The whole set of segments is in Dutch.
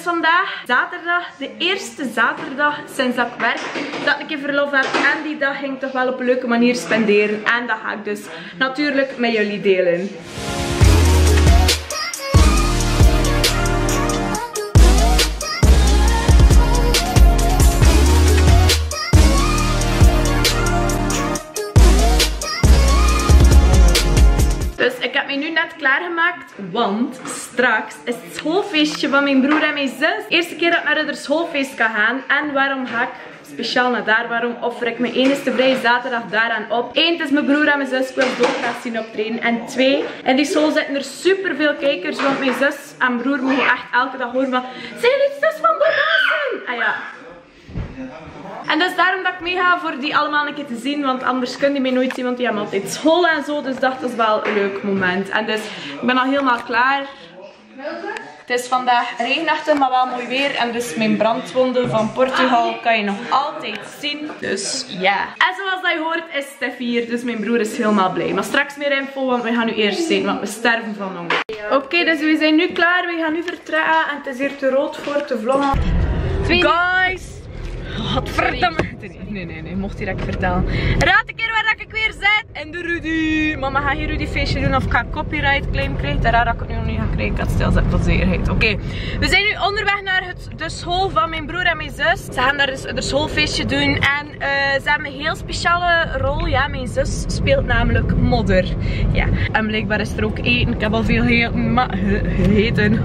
vandaag zaterdag, de eerste zaterdag sinds dat ik werk, dat ik een keer verlof heb. En die dag ging ik toch wel op een leuke manier spenderen. En dat ga ik dus natuurlijk met jullie delen. Dus ik heb mij nu net klaargemaakt, want straks is het schoolfeestje van mijn broer en mijn zus. Eerste keer dat ik naar het schoolfeest kan gaan. En waarom ga ik speciaal naar daar? Waarom offer ik mijn enige vrije zaterdag daaraan op? 1, het is mijn broer en mijn zus. Ik wil dolgraag zien optreden. En 2, in die school zitten er super veel kijkers. Want mijn zus en broer mogen echt elke dag horen van: zijn jullie zus van Bobassen? Ah ja. En dus daarom dat ik meega voor die allemaal een keer te zien. Want anders kun je mij nooit zien, want die hebben altijd school en zo. Dus dat is wel een leuk moment. En dus ik ben al helemaal klaar. Het is vandaag regenachtig, maar wel mooi weer. En dus mijn brandwonden van Portugal kan je nog altijd zien. Dus ja. En zoals dat je hoort is Steffi hier. Dus mijn broer is helemaal blij. Maar straks meer info, want we gaan nu eerst zien. Want we sterven van honger. Oké, dus we zijn nu klaar. We gaan nu vertrekken. En het is hier te rood voor te vloggen. Guys! Godverdamme. Nee, mocht direct vertellen. Raad een keer waar ik weer zit. En de Rudy. Mama, ga je Rudy feestje doen of ik ga copyright claim krijgen? Daar raad ik het nu nog niet gaan krijgen. Ik had stilzet van zekerheid. Oké. We zijn nu onderweg naar de school van mijn broer en mijn zus. Ze gaan daar dus een schoolfeestje doen. En ze hebben een heel speciale rol. Ja, mijn zus speelt namelijk modder. Ja. En blijkbaar is er ook eten. Ik heb al veel gegeten.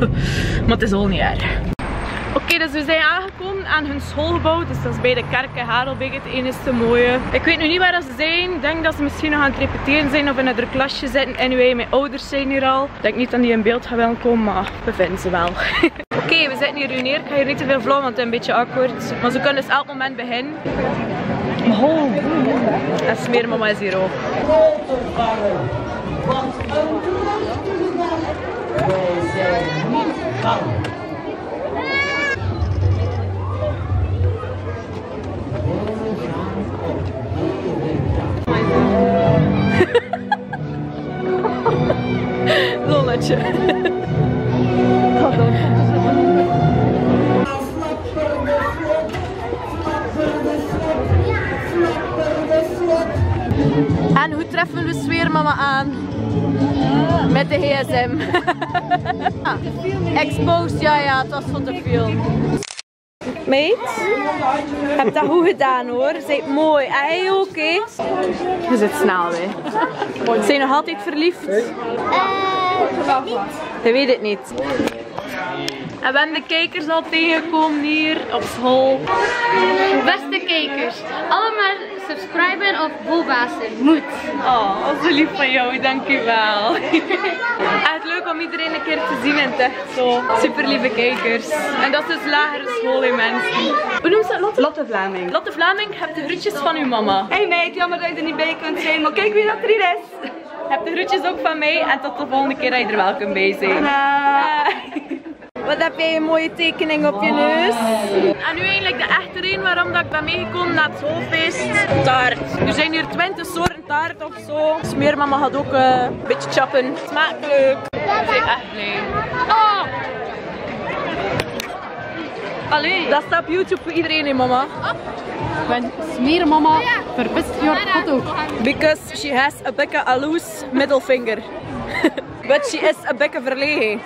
Maar het is al niet erg. Oké, dus we zijn aangekomen aan hun schoolgebouw. Dus dat is bij de kerk in Harelbeek, het enige mooie. Ik weet nu niet waar ze zijn. Ik denk dat ze misschien nog aan het repeteren zijn of in een klasje zitten. Anyway, mijn ouders zijn hier al. Ik denk niet dat die in beeld gaan willen komen, maar we vinden ze wel. Oké, we zitten hier neer. Ik ga hier niet te veel vloggen, want het is een beetje awkward. Maar ze kunnen dus elk moment beginnen. Oh, en smeermama is hier ook. Lolletje. En hoe treffen we sfeermama aan? Met de gsm. Exposed, ja, het was van de film. Meid, je hebt dat goed gedaan hoor. Je bent mooi. En hij ook, hè? Je zit snel, hè. Zijn je nog altijd verliefd? Je weet het niet. En we hebben de kijkers al tegengekomen hier op school. Beste kijkers, allemaal subscriben op Bobassen. Moet. Oh, zo lief van jou, dankjewel. Echt leuk om iedereen een keer te zien en echt zo super lieve kijkers. En dat is dus lagere school, hè, mensen. Hoe noemt ze dat? Lotte Vlaming. Lotte Vlaming, je hebt de groetjes van uw mama. Hey meid, jammer dat je er niet bij kunt zijn, maar kijk wie dat er hier is. Je hebt de groetjes ook van mij en tot de volgende keer dat je er wel kunt bij zijn. Wat heb jij een mooie tekening op je neus? En nu eigenlijk de echte reden waarom dat ik ben meegekomen naar het schoolfeest. Taart. Er zijn hier 20 soorten taart of zo. Smeermama gaat ook een beetje chappen. Smakelijk. Ik ben echt blij. Oh! Allee. Dat staat op YouTube voor iedereen, hè, mama. When smeermama verbist your foto. Because she has a beetje a loose middle finger. But she is a beetje verlegen.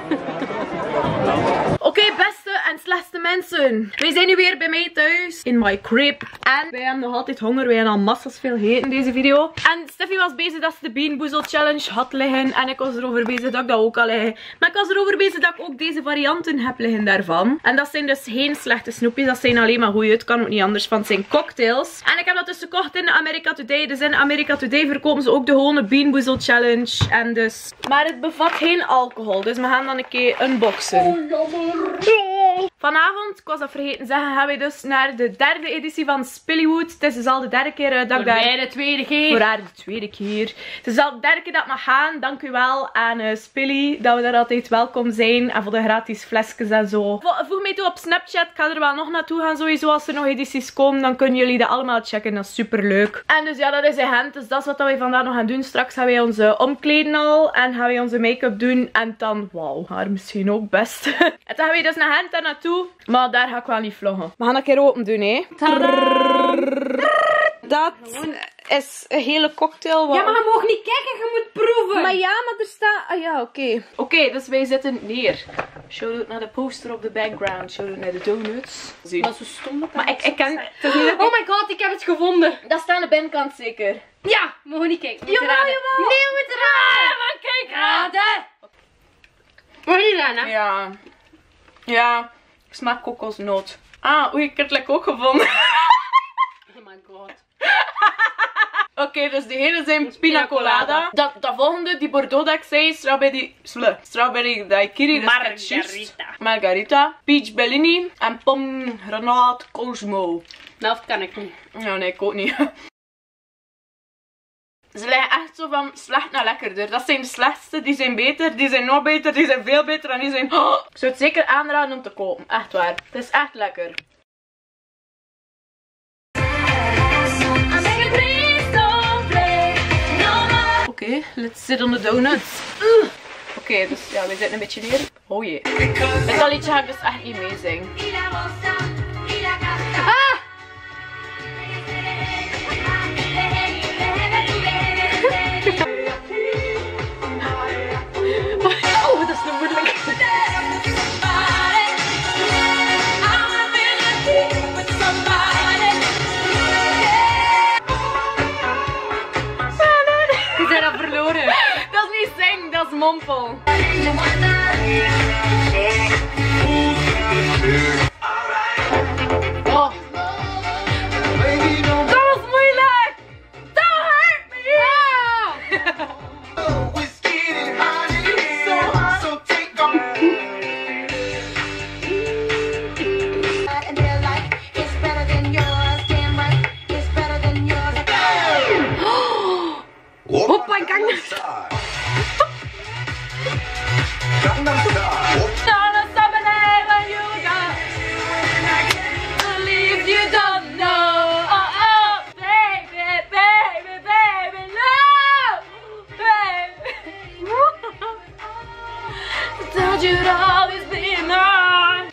Oké, beste en slechtste mensen. Wij zijn nu weer bij mij thuis. In my crib. En wij hebben nog altijd honger. Wij hebben al massas veel gegeten in deze video. En Steffi was bezig dat ze de Beanboozle Challenge had liggen. En ik was erover bezig dat ik dat ook al liggen. Maar ik was erover bezig dat ik ook deze varianten heb liggen daarvan. En dat zijn dus geen slechte snoepjes. Dat zijn alleen maar goeie. Het kan ook niet anders, want het zijn cocktails. En ik heb dat dus gekocht in America Today. Dus in America Today verkopen ze ook de gewone Beanboozle Challenge. En dus... Maar het bevat geen alcohol. Dus we gaan dan een keer unboxen. Vanavond, ik was dat vergeten te zeggen, gaan wij dus naar de derde editie van Spillywood. Het is dus al de derde keer dat ik daar... Voor mij de tweede keer. Voor haar de tweede keer. Het is al de derde keer dat ik mag gaan. Dank u wel aan Spilly, dat we daar altijd welkom zijn. En voor de gratis flesjes en zo. Voeg mij toe op Snapchat. Ik ga er wel nog naartoe gaan sowieso. Als er nog edities komen, dan kunnen jullie dat allemaal checken. Dat is super leuk. En dus ja, dat is een hand. Dus dat is wat wij vandaag nog gaan doen. Straks gaan wij ons omkleden al. En gaan wij onze make-up doen. En dan, wauw, haar misschien ook best. En dan gaan wij dus naar hand daar naartoe. toe. Maar daar ga ik wel niet vloggen. We gaan een keer open doen, hè. Dat is een hele cocktail. Wat... Ja, maar je mag niet kijken, je moet proeven. Maar ja, maar er staat... Ah ja, oké. Oké, dus wij zitten neer. Shout-out naar de poster op de background. Shout-out naar de donuts. Zie. Dat is zo stom. Maar ik ken... Oh my god, ik heb het gevonden. Dat staat aan de binnenkant zeker. Ja, mogen niet kijken. Jawel, jawel. Nee, we moeten raden. Maar kijk, Raden. Mag je niet raden? Ja. Ja. Ik smaak kokosnoot. Ah, oei, ik heb het lekker ook gevonden. Oh my god. Oké, dus die hele zijn pina colada. Dat volgende, die Bordeaux dat ik zei, strawberry daiquiri, dat is juist. Margarita. Peach Bellini en pomegranate Cosmo. Dat kan ik niet. Ja, nee, ik ook niet. Ze liggen echt zo van slecht naar lekkerder. Dat zijn de slechtste, die zijn beter, die zijn nog beter, die zijn veel beter en die zijn... Oh, ik zou het zeker aanraden om te kopen, echt waar. Het is echt lekker. Oké, let's sit on the donuts. Oké, dus ja, we zitten een beetje neer. Oh jee. Met dat liedje ga ik dus echt niet meezingen. Oh, dat is te moeilijk. We zijn al verloren. Dat is niet zingen, dat is mompel. Oh. Dat was moeilijk! Don't hurt me! Hoppa, ik kan niet. You'd always be mine.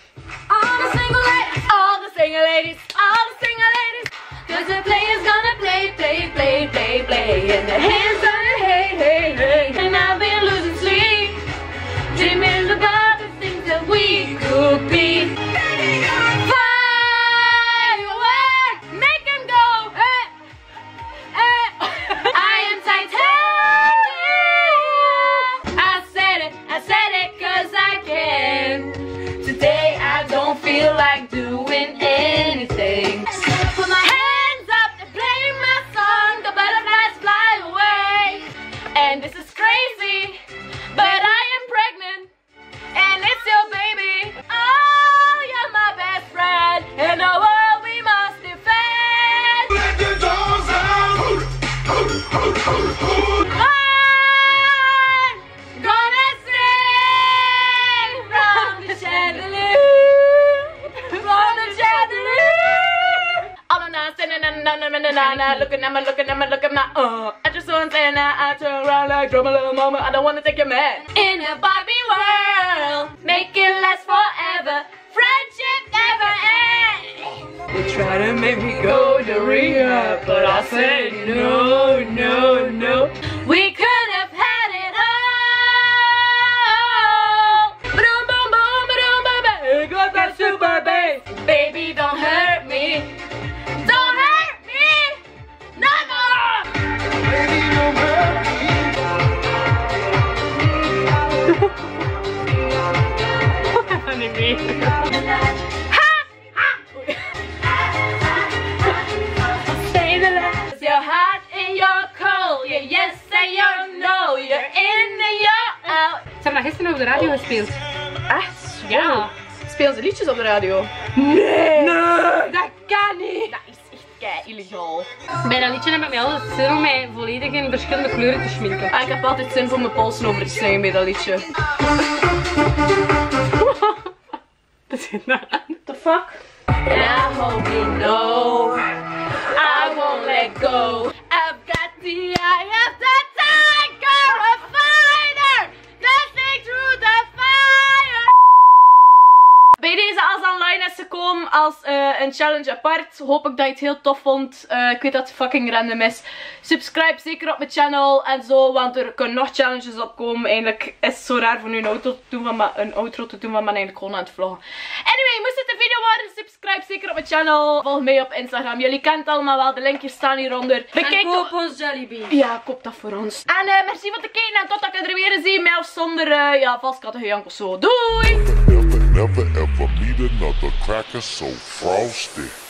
All the single ladies, all the single ladies, all the single ladies. 'Cause the player's gonna play, play, play, play, play. And the hands gonna hey, hey, hey. And I've been losing sleep, dreaming about the things that we could be. Fly away, make them go. Hey, hey. I am Titanium. I said it 'cause I can. Today I don't feel like doing anything. Put my hands up and play my song. The butterflies fly away. And this is crazy, but I am pregnant. And it's your baby. Oh, you're my best friend. In the world we must defend. Let the dogs out. Gonna sing from the chandelier. From the chandelier. All the night saying na looking at me, look at my I just want to say now I turn around like drum a little mama. I don't want to take your man. In a Barbie world, make it last forever. Friendship never ends. They try to make me go to rehab, but I said no, no, no. We could have had it all. Boom, boom, boom, boom, boom, boom. Here goes that super bass. Baby, don't hurt me. Don't hurt me. No more. Baby, don't hurt me. Stay the last. Your heart in your cold. You're yes and you're no. You're in and you're out. Ze hebben dat gisteren op de radio gespeeld. Echt? Ja. Spelen ze liedjes op de radio? Nee. Nee. Dat kan niet. Dat is echt kei illegaal. Bij dat liedje heb ik mij altijd zin om mij volledig in verschillende kleuren te schminken. Ah, ik heb altijd zin voor mijn polsen over te snijden bij dat liedje. Dat zit nou aan. The fuck? I hope you know I won't let go. I've got the eye of the tiger, a fighter, dancing through the fire. Bij deze als is gekomen als een challenge apart. Hoop ik dat je het heel tof vond. Ik weet dat het fucking random is. Subscribe zeker op mijn channel en zo, want er kunnen nog challenges opkomen. Eigenlijk is het zo raar voor nu een outro te doen, maar ben eigenlijk gewoon aan het vloggen. Anyway, moest het een video worden, subscribe zeker op mijn channel. Volg mij op Instagram. Jullie kennen het allemaal wel, de linkjes staan hieronder. En koop ons Jollibee. Ja, koop dat voor ons. En merci voor het kijken en tot dat ik er weer zie, met of zonder valskatten of zo. Doei! Never ever meet another cracker so frosty.